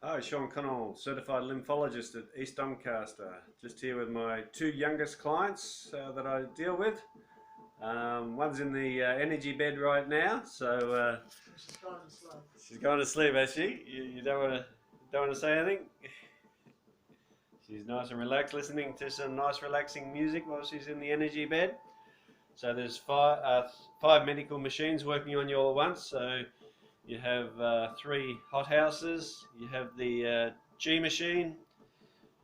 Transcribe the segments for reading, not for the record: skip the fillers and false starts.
Hi, Sean Connell Certified Lymphologist at East Doncaster. Just here with my two youngest clients that I deal with. One's in the energy bed right now, so She's gone to sleep. she's going to sleep. Has she? You don't want to say anything? She's nice and relaxed, listening to some nice relaxing music while she's in the energy bed. So there's five medical machines working on you all at once. So you have three hot houses, you have the G machine,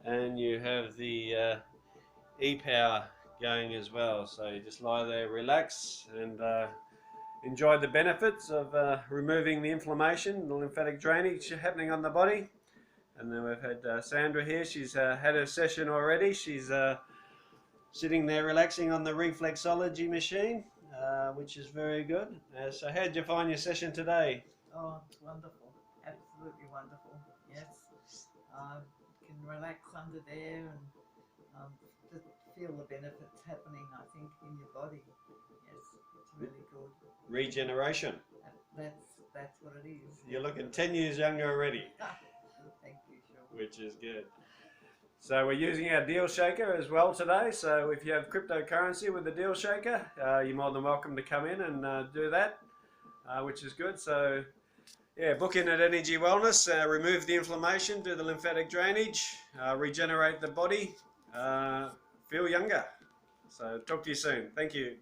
and you have the e-power going as well. So you just lie there, relax, and enjoy the benefits of removing the inflammation, the lymphatic drainage happening on the body. And then we've had Sandra here. She's had her session already. She's sitting there relaxing on the reflexology machine, which is very good. So how did you find your session today? Oh, it's wonderful. Absolutely wonderful. Yes. Can relax under there and just feel the benefits happening, I think, in your body. Yes, it's really good. Regeneration. That's what it is. You're looking 10 years younger already. Thank you, Sean. Which is good. So we're using our deal shaker as well today. So if you have cryptocurrency with the deal shaker, you're more than welcome to come in and do that, which is good. So yeah, book in at Energy Wellness, remove the inflammation, do the lymphatic drainage, regenerate the body, feel younger. So talk to you soon. Thank you.